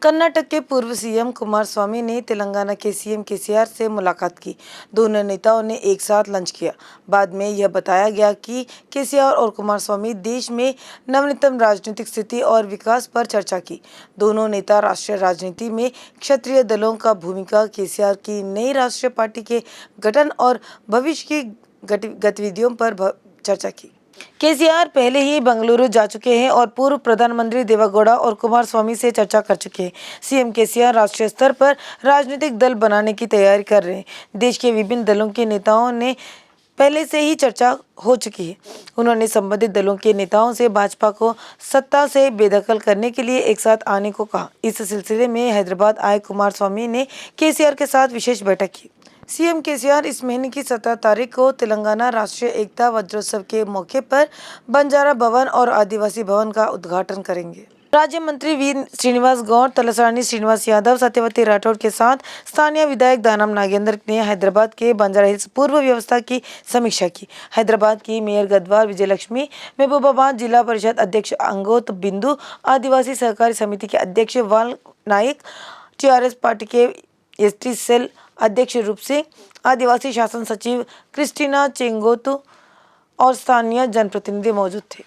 कर्नाटक के पूर्व सीएम कुमारस्वामी ने तेलंगाना के सीएम केसीआर से मुलाकात की। दोनों नेताओं ने एक साथ लंच किया। बाद में यह बताया गया कि केसीआर और कुमारस्वामी देश में नवीनतम राजनीतिक स्थिति और विकास पर चर्चा की। दोनों नेता राष्ट्रीय राजनीति में क्षेत्रीय दलों का भूमिका, केसीआर की नई राष्ट्रीय पार्टी के गठन और भविष्य की गतिविधियों पर चर्चा की। केसीआर पहले ही बेंगलुरु जा चुके हैं और पूर्व प्रधानमंत्री देवेगौड़ा और कुमारस्वामी से चर्चा कर चुके हैं। सीएम केसीआर राष्ट्रीय स्तर पर राजनीतिक दल बनाने की तैयारी कर रहे हैं। देश के विभिन्न दलों के नेताओं ने पहले से ही चर्चा हो चुकी है। उन्होंने संबंधित दलों के नेताओं से भाजपा को सत्ता से बेदखल करने के लिए एक साथ आने को कहा। इस सिलसिले में हैदराबाद आए कुमारस्वामी ने केसीआर के साथ विशेष बैठक की। सीएम केसीआर इस महीने की 17 तारीख को तेलंगाना राष्ट्रीय एकता वज्रोत्सव के मौके पर बंजारा भवन और आदिवासी भवन का उद्घाटन करेंगे। राज्य मंत्री वी श्रीनिवास गौड़, तलसानी श्रीनिवास यादव, सत्यवती राठौड़ के साथ स्थानीय विधायक दानम नागेंद्र ने हैदराबाद के बंजारा हिल्स पूर्व व्यवस्था की समीक्षा की। हैदराबाद की मेयर गदवार विजयलक्ष्मी, महबूबाबाद जिला परिषद अध्यक्ष अंगोत बिंदु, आदिवासी सहकारी समिति के अध्यक्ष वाल नायक, टीआरएस पार्टी के एसटी सेल अध्यक्ष रूप सिंह, आदिवासी शासन सचिव क्रिस्टीना चेंगोतु और स्थानीय जनप्रतिनिधि मौजूद थे।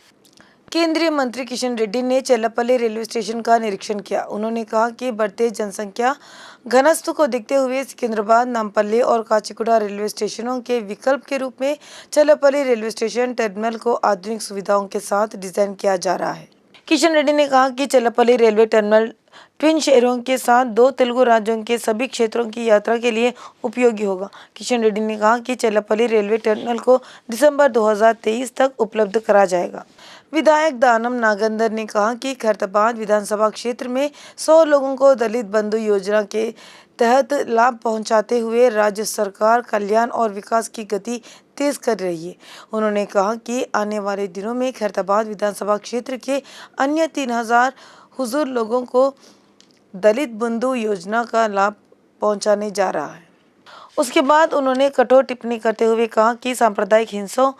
केंद्रीय मंत्री किशन रेड्डी ने चेल्लापल्ली रेलवे स्टेशन का निरीक्षण किया। उन्होंने कहा कि बढ़ते जनसंख्या घनत्व को देखते हुए सिकंदराबाद, नामपल्ली और काचीगुड़ा रेलवे स्टेशनों के विकल्प के रूप में चेल्लापल्ली रेलवे स्टेशन टर्मिनल को आधुनिक सुविधाओं के साथ डिजाइन किया जा रहा है। किशन रेड्डी ने कहा कि चेल्लापल्ली रेलवे टर्मिनल ट्विन शहरों के साथ 2 तेलुगु राज्यों के सभी क्षेत्रों की यात्रा के लिए उपयोगी होगा। किशन रेड्डी ने कहा कि चेल्लापल्ली रेलवे टर्मिनल को दिसंबर 2023 तक उपलब्ध करा जाएगा। विधायक दानम नागेंद्र ने कहा कि खैरताबाद विधानसभा क्षेत्र में 100 लोगों को दलित बंधु योजना के तहत लाभ पहुंचाते हुए राज्य सरकार कल्याण और विकास की गति तेज कर रही है। उन्होंने कहा कि आने वाले दिनों में खैरताबाद विधानसभा क्षेत्र के अन्य 3000 हुजूर लोगों को दलित बंधु योजना का लाभ पहुंचाने जा रहा है। उसके बाद उन्होंने कठोर टिप्पणी करते हुए कहा कि सांप्रदायिक हिंसा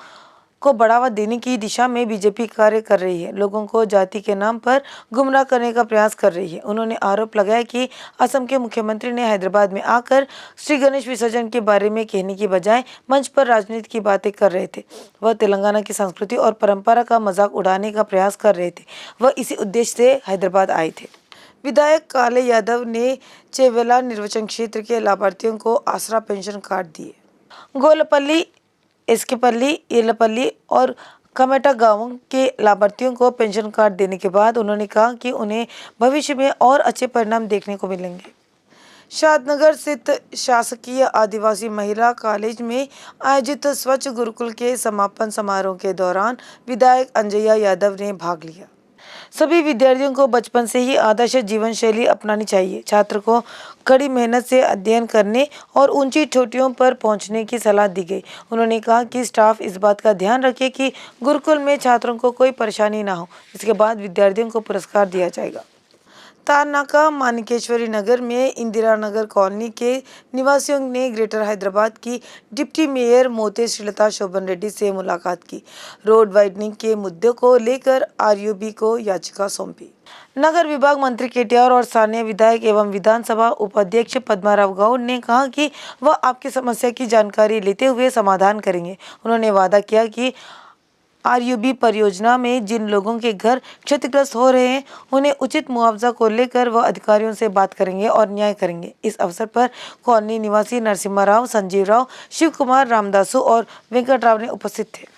को बढ़ावा देने की दिशा में बीजेपी कार्य कर रही है, लोगों को जाति के नाम पर गुमराह करने का प्रयास कर रही है। उन्होंने आरोप लगाया कि असम के मुख्यमंत्री ने हैदराबाद में आकर श्री गणेश विसर्जन के बारे में कहने की बजाय मंच पर राजनीति की बातें कर रहे थे। वह तेलंगाना की संस्कृति और परंपरा का मजाक उड़ाने का प्रयास कर रहे थे। वह इसी उद्देश्य से हैदराबाद आए थे। विधायक काले यादव ने चेवेला निर्वाचन क्षेत्र के लाभार्थियों को आसरा पेंशन कार्ड दिए। गोलपल्ली, एसकेपल्ली, येलपल्ली और कमेटा गांवों के लाभार्थियों को पेंशन कार्ड देने के बाद उन्होंने कहा कि उन्हें भविष्य में और अच्छे परिणाम देखने को मिलेंगे। शादनगर स्थित शासकीय आदिवासी महिला कॉलेज में आयोजित स्वच्छ गुरुकुल के समापन समारोह के दौरान विधायक अंजया यादव ने भाग लिया। सभी विद्यार्थियों को बचपन से ही आदर्श जीवन शैली अपनानी चाहिए। छात्र को कड़ी मेहनत से अध्ययन करने और ऊंची चोटियों पर पहुंचने की सलाह दी गई। उन्होंने कहा कि स्टाफ इस बात का ध्यान रखे कि गुरुकुल में छात्रों को कोई परेशानी ना हो। इसके बाद विद्यार्थियों को पुरस्कार दिया जाएगा। तारनाका मानिकेश्वरी नगर में इंदिरा नगर कॉलोनी के निवासियों ने ग्रेटर हैदराबाद की डिप्टी मेयर मोते श्रीलता शोभन रेड्डी से मुलाकात की। रोड वाइडनिंग के मुद्दे को लेकर आरयूबी को याचिका सौंपी। नगर विभाग मंत्री केटीआर और स्थानीय विधायक एवं विधानसभा उपाध्यक्ष पद्माराव गौड़ ने कहा कि वह आपकी समस्या की जानकारी लेते हुए समाधान करेंगे। उन्होंने वादा किया कि आरयूबी परियोजना में जिन लोगों के घर क्षतिग्रस्त हो रहे हैं उन्हें उचित मुआवजा को लेकर वह अधिकारियों से बात करेंगे और न्याय करेंगे। इस अवसर पर कॉलोनी निवासी नरसिम्हा राव, संजीव राव, शिव कुमार, रामदासु और वेंकट राव ने उपस्थित थे।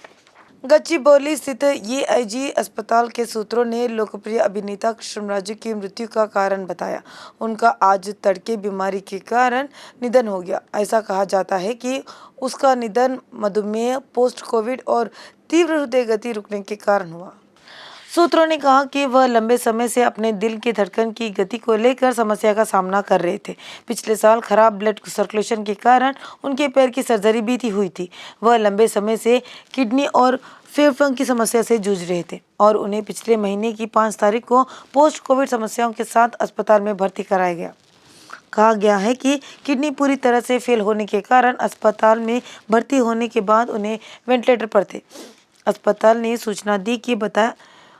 गच्चीबौली स्थित एआईजी अस्पताल के सूत्रों ने लोकप्रिय अभिनेता कृष्णराजू की मृत्यु का कारण बताया। उनका आज तड़के बीमारी के कारण निधन हो गया। ऐसा कहा जाता है कि उसका निधन मधुमेह, पोस्ट कोविड और तीव्र हृदय गति रुकने के कारण हुआ। सूत्रों ने कहा कि वह लंबे समय से अपने दिल की धड़कन की गति को लेकर समस्या का सामना कर रहे थे। पिछले साल खराब ब्लड सर्कुलेशन के कारण उनके पैर की सर्जरी भी हुई थी। वह लंबे समय से किडनी और फेफड़ों की समस्या से जूझ रहे थे और उन्हें पिछले महीने की 5 तारीख को पोस्ट कोविड समस्याओं के साथ अस्पताल में भर्ती कराया गया। कहा गया है कि किडनी पूरी तरह से फेल होने के कारण अस्पताल में भर्ती होने के बाद उन्हें वेंटिलेटर पर थे। अस्पताल ने सूचना दी कि बताया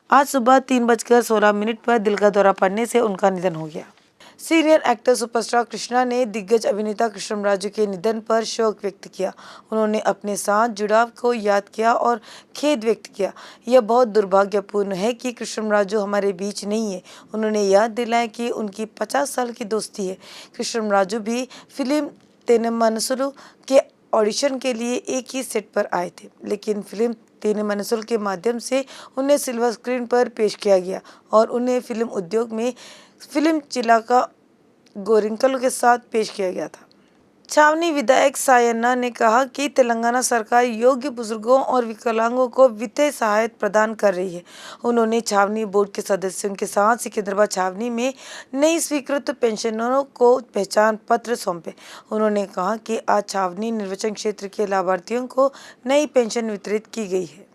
आज सुबह 3:16 पर दिल का दौरा पड़ने से उनका निधन हो गया। सीनियर एक्टर सुपरस्टार कृष्णा ने दिग्गज अभिनेता कृष्णराजू के निधन पर शोक व्यक्त किया। उन्होंने अपने साथ जुड़ाव को याद किया और खेद व्यक्त किया। यह बहुत दुर्भाग्यपूर्ण है कि कृष्णराजू हमारे बीच नहीं है। उन्होंने याद दिलाया कि उनकी 50 साल की दोस्ती है। कृष्णराजू भी फिल्म तेने मनसुलु के ऑडिशन के लिए एक ही सेट पर आए थे, लेकिन फिल्म तेने मनसुलु के माध्यम से उन्हें सिल्वर स्क्रीन पर पेश किया गया और उन्हें फिल्म उद्योग में फिल्म चिलाका गोरिंकल के साथ पेश किया गया था। छावनी विधायक सायन्ना ने कहा कि तेलंगाना सरकार योग्य बुजुर्गों और विकलांगों को वित्तीय सहायता प्रदान कर रही है। उन्होंने छावनी बोर्ड के सदस्यों के साथ सिकंदराबाद छावनी में नई स्वीकृत पेंशनरों को पहचान पत्र सौंपे। उन्होंने कहा कि आज छावनी निर्वाचन क्षेत्र के लाभार्थियों को नई पेंशन वितरित की गई है।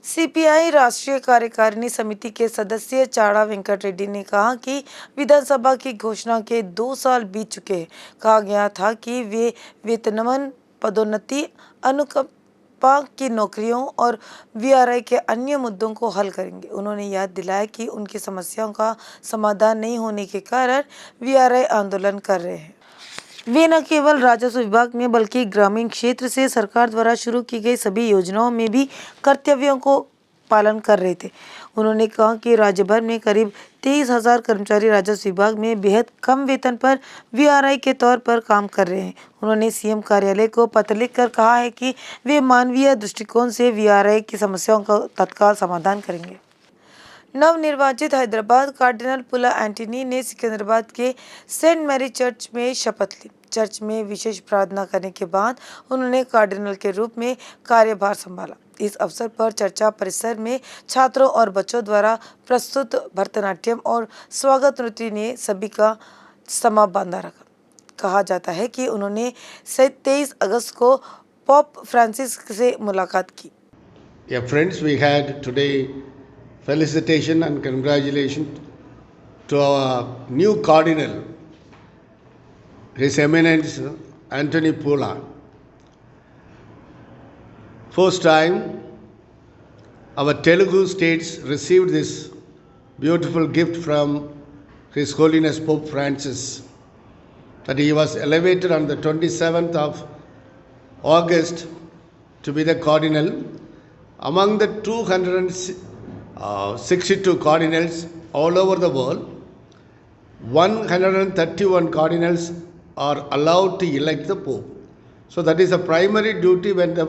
सीपीआई राष्ट्रीय कार्यकारिणी समिति के सदस्य चाड़ा वेंकट रेड्डी ने कहा कि विधानसभा की घोषणा के 2 साल बीत चुके हैं। कहा गया था कि वे वेतनमान, पदोन्नति, अनुकंपा की नौकरियों और वीआरआई के अन्य मुद्दों को हल करेंगे। उन्होंने याद दिलाया कि उनकी समस्याओं का समाधान नहीं होने के कारण वीआरआई आंदोलन कर रहे हैं। वे न केवल राजस्व विभाग में बल्कि ग्रामीण क्षेत्र से सरकार द्वारा शुरू की गई सभी योजनाओं में भी कर्तव्यों को पालन कर रहे थे। उन्होंने कहा कि राज्य भर में करीब 23,000 कर्मचारी राजस्व विभाग में बेहद कम वेतन पर वीआरआई के तौर पर काम कर रहे हैं। उन्होंने सीएम कार्यालय को पत्र लिखकर कहा है कि वे मानवीय दृष्टिकोण से वीआरआई की समस्याओं का तत्काल समाधान करेंगे। नवनिर्वाचित हैदराबाद कार्डिनल पुला एंटनी ने सिकंदराबाद के सेंट मैरी चर्च में शपथ ली। चर्च में विशेष प्रार्थना करने के बाद उन्होंने कार्डिनल के रूप में कार्यभार संभाला। इस अवसर पर चर्चा परिसर में छात्रों और बच्चों द्वारा प्रस्तुत भरतनाट्यम और स्वागत नृत्य ने सभी का समा बांधा रखा। कहा जाता है कि उन्होंने 23 अगस्त को पोप फ्रांसिस से मुलाकात की। Yeah, friends, we had today felicitation and congratulations to our new cardinal, His Eminence Anthony Pula. First time our Telugu states received this beautiful gift from His Holiness Pope Francis, that he was elevated on the 27th of August to be the cardinal. Among the 262 cardinals all over the world, 131 cardinals are allowed to elect the Pope. So that is a primary duty when the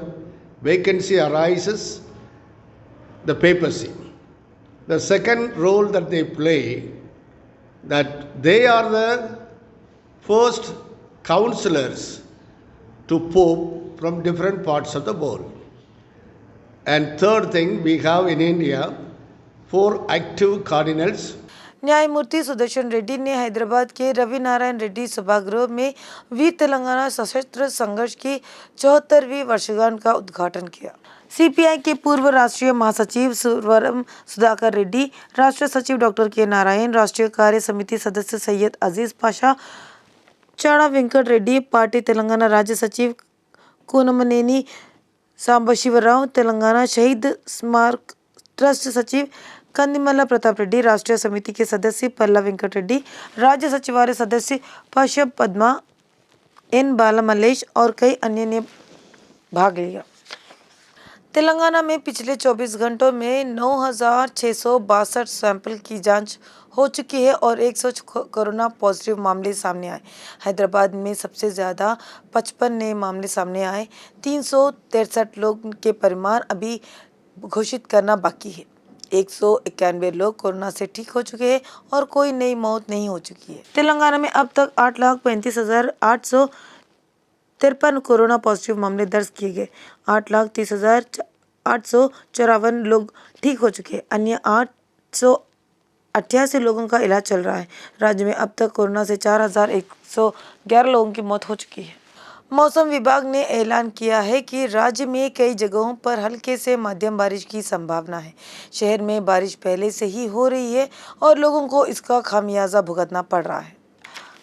vacancy arises, the papacy. The second role that they play, that they are the first counselors to Pope from different parts of the world. And third thing, we have in India 4 active cardinals. न्यायमूर्ति सुदर्शन रेड्डी ने हैदराबाद के रवि नारायण रेड्डी सभागृह में वीर तेलंगाना सशस्त्र संघर्ष की 74वीं वर्षगांठ का उद्घाटन किया। सीपीआई के पूर्व राष्ट्रीय महासचिव सुरवरम सुधाकर रेड्डी, राष्ट्रीय सचिव डॉक्टर के नारायण, राष्ट्रीय कार्य समिति सदस्य सैयद अजीज पाशा, चाड़ा वेंकट रेड्डी, पार्टी तेलंगाना राज्य सचिव कूनमनेनी सांबशिवराव, तेलंगाना शहीद स्मारक ट्रस्ट सचिव कंदिमल्ला प्रताप रेड्डी, राष्ट्रीय समिति के सदस्य पल्ला वेंकट रेड्डी, राज्य सचिवालय सदस्य पश्यप पद्मा, एन बाला मल्लेश और कई अन्य ने भाग लिया। तेलंगाना में पिछले 24 घंटों में 9,662 सैंपल की जांच हो चुकी है और 100 कोरोना पॉजिटिव मामले सामने आए। हैदराबाद में सबसे ज़्यादा 55 नए मामले सामने आए। 363 लोग के परिमाण अभी घोषित करना बाकी है। 191 लोग कोरोना से ठीक हो चुके हैं और कोई नई मौत नहीं हो चुकी है। तेलंगाना में अब तक 8,35,853 कोरोना पॉजिटिव मामले दर्ज किए गए। 8,30,854 लोग ठीक हो चुके हैं। अन्य 888 लोगों का इलाज चल रहा है। राज्य में अब तक कोरोना से 4,111 लोगों की मौत हो चुकी है। मौसम विभाग ने ऐलान किया है कि राज्य में कई जगहों पर हल्के से मध्यम बारिश की संभावना है। शहर में बारिश पहले से ही हो रही है और लोगों को इसका खामियाजा भुगतना पड़ रहा है।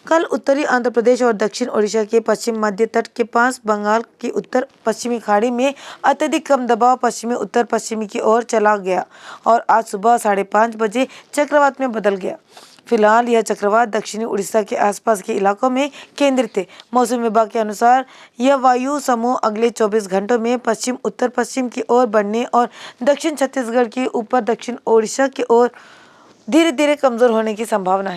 कल उत्तरी आंध्र प्रदेश और दक्षिण ओडिशा के पश्चिम मध्य तट के पास बंगाल की उत्तर पश्चिमी खाड़ी में अत्यधिक कम दबाव पश्चिमी उत्तर पश्चिमी की ओर चला गया और आज सुबह 5:30 बजे चक्रवात में बदल गया। फिलहाल यह चक्रवात दक्षिणी उड़ीसा के आसपास के इलाकों में केंद्रित है। मौसम विभाग के अनुसार यह वायु समूह अगले 24 घंटों में पश्चिम उत्तर पश्चिम की ओर बढ़ने और दक्षिण छत्तीसगढ़ के ऊपर दक्षिण ओडिशा की ओर धीरे धीरे कमजोर होने की संभावना है।